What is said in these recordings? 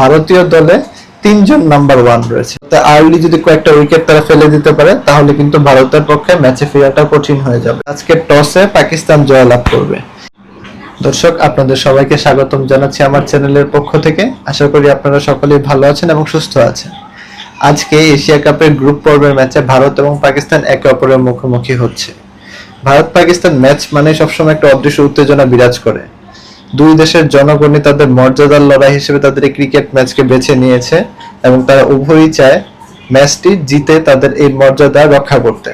ভারতীয় দলে 3 জন নাম্বার 1 রয়েছে। তা আর্লি যদি কয়েকটা উইকেট তারা ফেলে দিতে পারে তাহলে কিন্তু ভারতের পক্ষে ম্যাচে ফেরাটা কঠিন হয়ে যাবে। আজকে টসে পাকিস্তান জয়লাভ করবে। দর্শক, আপনাদের সবাইকে স্বাগতম জানাচ্ছি আমার চ্যানেলের পক্ষ থেকে। আশা করি আপনারা সকলেই ভালো আছেন এবং সুস্থ আছেন। আজকে এশিয়া কাপের গ্রুপ পর্বের ম্যাচে ভারত এবং পাকিস্তান একে অপরের মুখোমুখি হচ্ছে। ভারত পাকিস্তান ম্যাচ মানে সবসময় একটা অদৃশ্য উত্তেজনা বিরাজ করে। দুই দেশের জনগণই তাদের মর্যাদার লড়াই হিসেবে তাদের এই ক্রিকেট ম্যাচকে বেছে নিয়েছে এবং তারা উভয়ই চায় ম্যাচটি জিতে তাদের এই মর্যাদা রক্ষা করতে।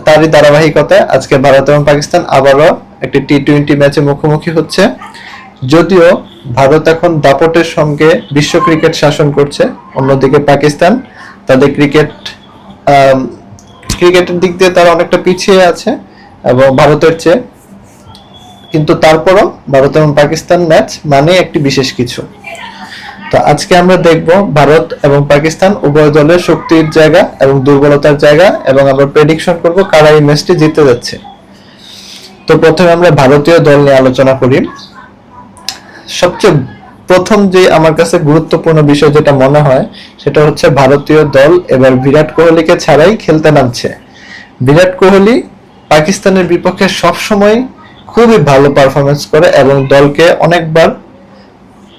তারই ধারাবাহিকতায় আজকে ভারত এবং পাকিস্তান আবারও একটি টি-20 ম্যাচে মুখোমুখি হচ্ছে। যদিও ভারত এখন দাপটের সঙ্গে বিশ্ব ক্রিকেট শাসন করছে, অন্যদিকে পাকিস্তান তাদের ক্রিকেটের দিক দিয়ে তারা অনেকটা পিছিয়ে আছে এবং ভারতের চেয়ে, কিন্তু তারপরও ভারত এবং পাকিস্তান ম্যাচ মানে একটি বিশেষ কিছু। তো আজকে আমরা দেখব ভারত এবং পাকিস্তান উভয় দলের শক্তির জায়গা এবং দুর্বলতার জায়গা, এবং আমরা প্রেডিকশন করব কারা এই ম্যাচটি জিতে যাচ্ছে। তো প্রথমে আমরা ভারতীয় দল নিয়ে আলোচনা করি। সবচেয়ে প্রথম যে আমার কাছে গুরুত্বপূর্ণ বিষয় যেটা মনে হয় সেটা হচ্ছে ভারতীয় দল এবার বিরাট কোহলিকে ছাড়াই খেলতে নামছে। বিরাট কোহলি পাকিস্তানের বিপক্ষে সবসময় খুবই ভালো পারফরমেন্স করে এবং দলকে অনেকবার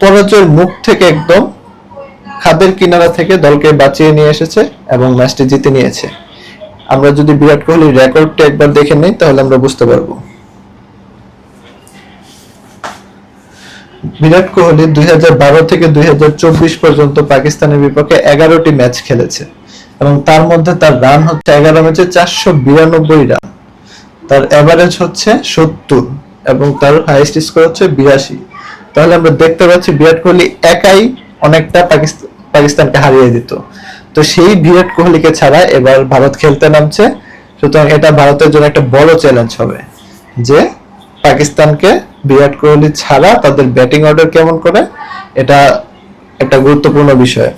পরাজয়ের মুখ থেকে, একদম খাদের কিনারা থেকে দলকে বাঁচিয়ে নিয়ে এসেছে এবং ম্যাচটি জিতে নিয়েছে। আমরা যদি বিরাট কোহলির রেকর্ডটা একবার দেখে নিই তাহলে আমরা বুঝতে পারবো। বিরাট কোহলি 2012 থেকে 2024 পর্যন্ত পাকিস্তানের বিপক্ষে 11টি ম্যাচ খেলেছে এবং তার মধ্যে তার রান হচ্ছে 11 ম্যাচে 492 রান, তার এভারেজ হচ্ছে 70 এবং তার হাইয়েস্ট স্কোর হচ্ছে 82। তাহলে আমরা দেখতে পাচ্ছি বিরাট কোহলি একাই অনেকটা পাকিস্তানকে হারিয়ে দিত। তো সেই বিরাট কোহলিকে ছাড়া এবার ভারত খেলতে নামছে, সুতরাং এটা ভারতের জন্য একটা বড় চ্যালেঞ্জ হবে যে পাকিস্তানকে বিরাট কোহলি ছাড়া তাদের ব্যাটিং অর্ডার কেমন করে, এটা একটা গুরুত্বপূর্ণ বিষয়।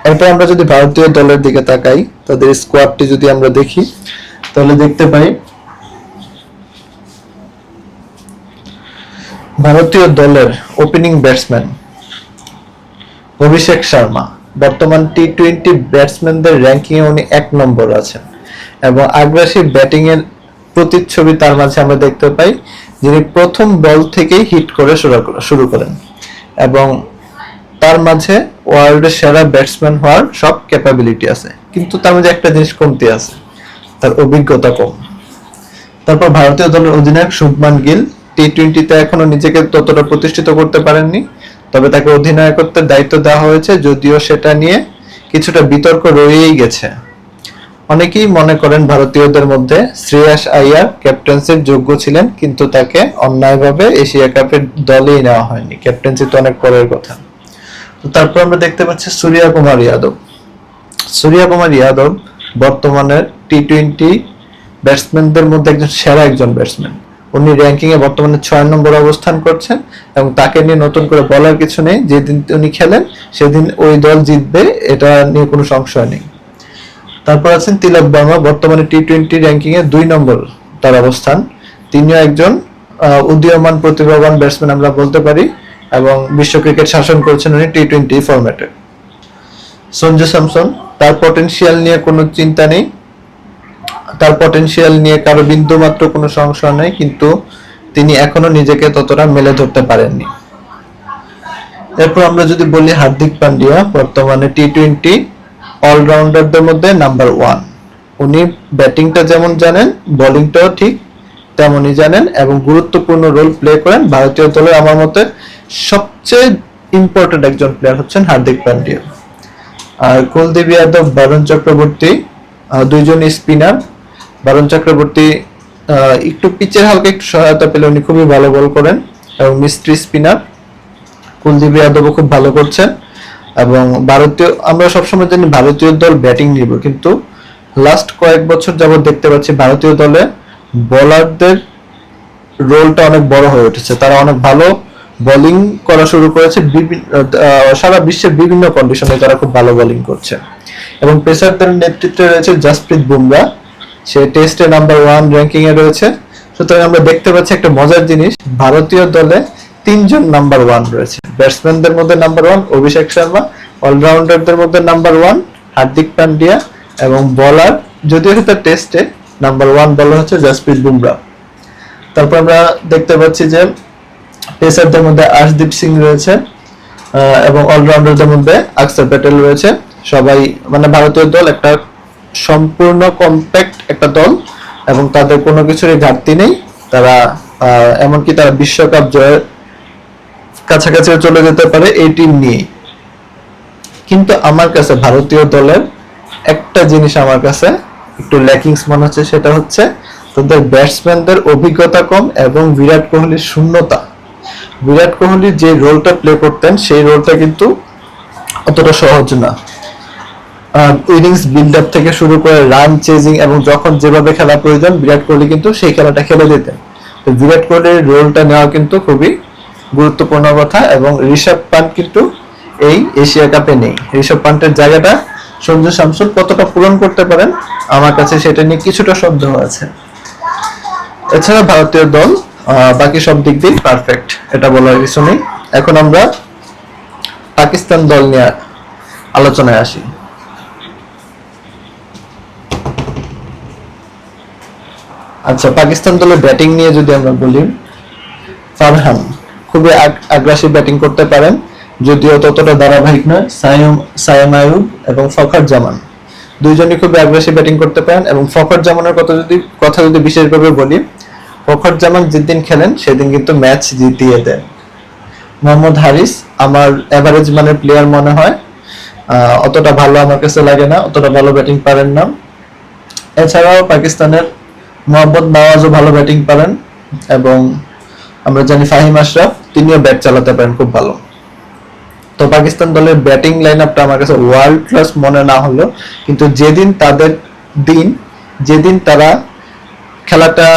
এরপর আমরা যদি ভারতীয় দলের দিকে তাকাই, তাদের স্কোয়াডটি যদি আমরা দেখি তাহলে দেখতে পাই ভারতীয় দলের ওপেনিং ব্যাটসম্যান অভিষেক শর্মা বর্তমান টি-20 ব্যাটসম্যানদের র্যাঙ্কিং এ উনি 1 নম্বর আছেন এবং আগ্রাসী ব্যাটিং এর প্রতিচ্ছবি তার মাঝে আমরা দেখতে পাই, যিনি প্রথম বল থেকেই হিট করে শুরু করেন এবং তার মাঝে ওয়ার্ল্ডের সেরা ব্যাটসম্যান হওয়ার সব ক্যাপাবিলিটি আছে, কিন্তু তার মাঝে একটা জিনিস কমতি আছে, তার অভিজ্ঞতা কম। তারপর ভারতীয় দলের অধিনায়ক শুভমান গিল টি-20তে এখনো নিজেকে ততটা প্রতিষ্ঠিত করতে পারেননি, তবে তাকে অধিনায়কত্বের দায়িত্ব দেওয়া হয়েছে, যদিও সেটা নিয়ে কিছুটা বিতর্ক রয়েই গেছে। অনেকেই মনে করেন ভারতীয়দের মধ্যে শ্রেয়াস আইয়ার ক্যাপ্টেন্সির যোগ্য ছিলেন, কিন্তু তাকে অন্যায়ভাবে এশিয়া কাপের দলেই নেওয়া হয়নি, ক্যাপ্টেন্সি তো অনেক পরের কথা। তো তারপর আমরা দেখতে পাচ্ছি সূর্য কুমার যাদব বর্তমানে টি-20 ব্যাটসম্যানদের মধ্যে সেরা একজন ব্যাটসম্যান। উনি র্যাঙ্কিং এ বর্তমানে 6 নম্বর অবস্থান করছেন এবং তাকে নিয়ে নতুন করে বলার কিছু নেই, যেদিন উনি খেলেন সেদিন ওই দল জিতবে, এটা নিয়ে কোনো সংশয় নেই। তারপর আছেন তিলক বর্মা, বর্তমানে টি-20 র্যাঙ্কিং এ 2 নম্বর তার অবস্থান। তিনিও একজন উদীয়মান প্রতিভাবান ব্যাটসম্যান আমরা বলতে পারি এবং বিশ্ব ক্রিকেট শাসন করছেন উনি টি-20 ফরম্যাটে। সঞ্জু স্যামসন, তার পটেনশিয়াল নিয়ে কোনো চিন্তা নেই, তার পটেনশিয়াল নিয়ে কারো বিন্দু মাত্র কোনো সংশয় নেই, কিন্তু তিনি এখনো নিজেকে ততটা মেলে ধরতে পারেননি। এরপর আমরা যদি বলি হার্দিক পান্ডিয়া, বর্তমানে টি-20 অলরাউন্ডারদের মধ্যে নাম্বার 1। উনি ব্যাটিংটা যেমন জানেন, বোলিংটাও ঠিক তেমনই জানেন এবং গুরুত্বপূর্ণ রোল প্লে করেন। ভারতীয় দলের আমার মতে সবচেয়ে ইম্পর্টেন্ট একজন প্লেয়ার হচ্ছেন হার্দিক পান্ডিয়া। আর কুলদীপ যাদব, বরুণ চক্রবর্তী, দুইজনই স্পিনার। বরুণ চক্রবর্তী একটু পিচের হালকা একটু সহায়তা পেলে উনি খুবই ভালো বল করেন এবং মিস্ট্রি স্পিনার। কুলদীপ যাদবও খুব ভালো করছেন এবং আমরা সবসময় জানি ভারতীয় দল ব্যাটিং নির্ভর, কিন্তু লাস্ট কয়েক বছর যাবত দেখতে পাচ্ছি ভারতীয় দলে বোলারদের রোলটা অনেক বড় হয়ে উঠেছে। তারা অনেক ভালো বোলিং করা শুরু করেছে, সারা বিশ্বের বিভিন্ন কন্ডিশনে তারা খুব ভালো বোলিং করছে এবং পেসারদের নেতৃত্বে রয়েছে জাসপ্রীত বুমরা, সে টেস্টে নাম্বার 1 র্যাঙ্কিং এ রয়েছে। সুতরাং আমরা দেখতে পাচ্ছি একটা মজার জিনিস, ভারতীয় দলে তিনজন নাম্বার 1 রয়েছে। ব্যাটসম্যানদের মধ্যে নাম্বার 1 অভিষেক শর্মা, অলরাউন্ডারদের মধ্যে নাম্বার 1 হার্দিক পান্ডিয়া, এবং বলার যদিও সেটা টেস্টে নাম্বার 1 বলার হচ্ছে জসপ্রীত বুমরাহ। তারপর আমরা দেখতে পাচ্ছি যে পেসারদের মধ্যে আশদীপ সিং রয়েছে এবং অলরাউন্ডারদের মধ্যে অক্ষর প্যাটেল রয়েছে। সবাই মানে ভারতীয় দল একটা সম্পূর্ণ কম্প্যাক্ট একটা দল এবং তাদের কোনো কিছুরই ঘাটতি নেই। তারা এমনকি তারা বিশ্বকাপ জয়ের কাছাকাছি চলে যেতে পারে এই টিম নিয়ে। কিন্তু আমার কাছে ভারতীয় দলের একটা জিনিস আমার কাছে একটু ল্যাকিংস মনে হচ্ছে, সেটা হচ্ছে তাদের ব্যাটসম্যানদের অভিজ্ঞতা কম এবং বিরাট কোহলির শূন্যতা। বিরাট কোহলি যে রোলটা প্লে করতেন সেই রোলটা কিন্তু অতটা সহজ না। ইনিংস বিল্ড আপ থেকে শুরু করে রান চেজিং এবং যখন যেভাবে খেলা প্রয়োজন বিরাট কোহলি কিন্তু সেই খেলাটা খেলে দিতেন। তো বিরাট কোহলির রোলটা নেওয়া কিন্তু খুবই গুরুত্বপূর্ণ কথা। এবং ঋষভ পান্ট কিন্তু এই এশিয়া কাপে নেই। ঋষভ পান্টের জায়গাটা সঞ্জু শামসুল কতটা পূরণ করতে পারেন আমার কাছে সেটা নিয়ে কিছুটা সন্দেহ আছে। এছাড়া ভারতীয় দল বাকি সব দিক দিয়ে পারফেক্ট, এটা বলার কিছু নেই। এখন আমরা পাকিস্তান দল নিয়ে আলোচনায় আসি। আচ্ছা, পাকিস্তান দলের ব্যাটিং নিয়ে যদি আমরা বলি, ফারহান খুবই আগ্রাসী ব্যাটিং করতে পারেন, যদিও ততটা ধারাবাহিক নয়। সাইম আইয়ুব এবং ফখর জামান দুইজনই খুবই আগ্রাসী ব্যাটিং করতে পারেন। এবং ফখর জামানের কথা যদি বিশেষভাবে বলি, ফখর জামান যেদিন খেলেন সেদিন কিন্তু ম্যাচ জিতিয়ে দেন। মোহাম্মদ হারিস আমার এভারেজ মানের প্লেয়ার মনে হয়, অতটা ভালো আমার কাছে লাগে না, অতটা ভালো ব্যাটিং পারেন না। এছাড়াও পাকিস্তানের মোহাম্মদ নওয়াজও ভালো ব্যাটিং পারেন এবং আমরা জানি ফাহিম আশরাফ তিনিও ব্যাট চালাতে পারেন খুব ভালো। তো পাকিস্তান দলের ব্যাটিং লাইন আপটা আমার কাছে ওয়ার্ল্ড ক্লাস মনে না হলো, কিন্তু যেদিন তারা খেলাটা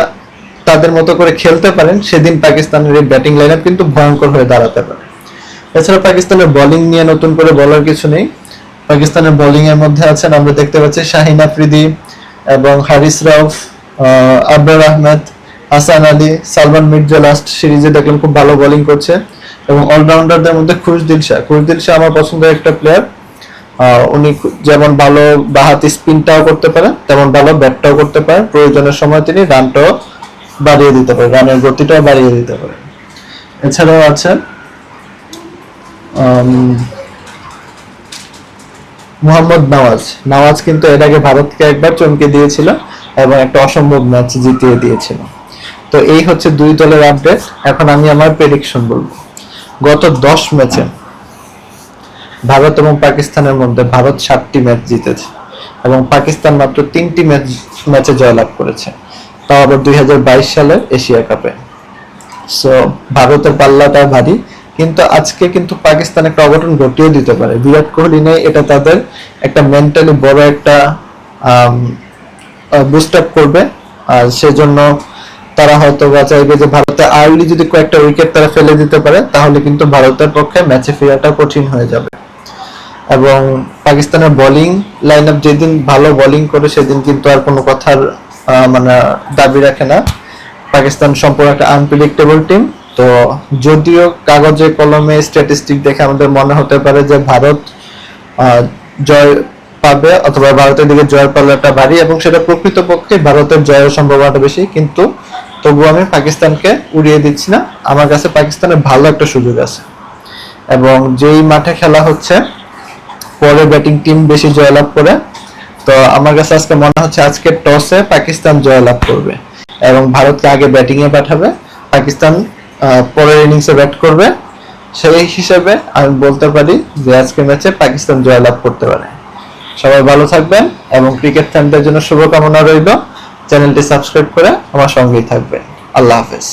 তাদের মতো করে খেলতে পারেন সেদিন পাকিস্তানের এই ব্যাটিং লাইন আপ কিন্তু ভয়ঙ্কর হয়ে দাঁড়াতে পারে। এছাড়া পাকিস্তানের বোলিং নিয়ে নতুন করে বলার কিছু নেই। পাকিস্তানের বোলিং এর মধ্যে আছেন আমরা দেখতে পাচ্ছি শাহিন আফ্রিদি এবং হারিস রাউফ, আবরার আহমেদ, হাসান আলী, সালমান মির্জা লাস্ট সিরিজে দেখলাম খুব ভালো বোলিং করছে। এবং অলরাউন্ডারদের মধ্যে খুশদিল শাহ আমার পছন্দের একটা প্লেয়ার। উনি যেমন ভালো বাহাতি স্পিনটাও করতে পারেন তেমন ভালো ব্যাটটাও করতে পারেন। প্রয়োজনের সময় তিনি রানটাও বাড়িয়ে দিতে পারেন, রানের গতিটাও বাড়িয়ে দিতে পারেন। এছাড়াও আছেন মোহাম্মদ নওয়াজ কিন্তু এর আগে ভারতকে একবার চমকে দিয়েছিল এবং একটা অসম্ভব ম্যাচ জিতিয়ে দিয়েছিল। তো এই হচ্ছে দুই দলের আপডেট। এখন আমি আমার প্রেডিকশন বলবো। গত 10 ম্যাচে ভারত এবং পাকিস্তানের মধ্যে ভারত 7টি ম্যাচ জিতেছে এবং পাকিস্তান মাত্র 3টি ম্যাচে জয়লাভ করেছে, তাও আবার 2022 সালের এশিয়া কাপে। সো ভারতের পাল্লাটা ভারী, কিন্তু আজকে কিন্তু পাকিস্তান একটা অঘটন ঘটিয়ে দিতে পারে। বিরাট কোহলি নেই, এটা তাদের একটা মেন্টালি বড় একটা বুস্ট আপ করবে। আর সেজন্য তারা হয়তো চাইবে যে ভারতে আর্লি যদি কয়েকটা উইকেট তারা ফেলে দিতে পারে তাহলে কিন্তু ভারতের পক্ষে ম্যাচে ফেরাটা কঠিন হয়ে যাবে। এবং পাকিস্তানের বোলিং লাইন আপ যেদিন ভালো বোলিং করে সেদিন কিন্তু আর কোনো কথার মানে দাবি রাখে না। পাকিস্তান সম্পূর্ণ একটা আনপ্রেডিক্টেবল টিম। তো যদিও কাগজে কলমে স্ট্যাটিস্টিক দেখে আমাদের মনে হতে পারে যে ভারত জয় পাবে অথবা ভারতের দিকে জয়ের পাল্লাটা ভারী এবং সেটা প্রকৃতপক্ষে ভারতের জয়ের সম্ভাবনাটা বেশি, কিন্তু তবুও আমি পাকিস্তানকে উড়িয়ে দিচ্ছি না। আমার কাছে পাকিস্তানের ভালো একটা সুযোগ আছে এবং যেই মাঠে খেলা হচ্ছে পরে ব্যাটিং টিম বেশি জয়লাভ করে। তো আমার কাছে আজকে মনে হচ্ছে আজকে টসে পাকিস্তান জয়লাভ করবে এবং ভারতকে আগে ব্যাটিং এ পাঠাবে, পাকিস্তান পরের ইনিংসে ব্যাট করবে। সেই হিসেবে আমি বলতে পারি যে আজকের ম্যাচে পাকিস্তান জয়লাভ করতে পারে। সবাই ভালো থাকবেন এবং ক্রিকেট ফ্যানদের জন্য শুভকামনা রইল। চ্যানেলটি সাবস্ক্রাইব করে আমার সঙ্গেই থাকবেন। আল্লাহ হাফেজ।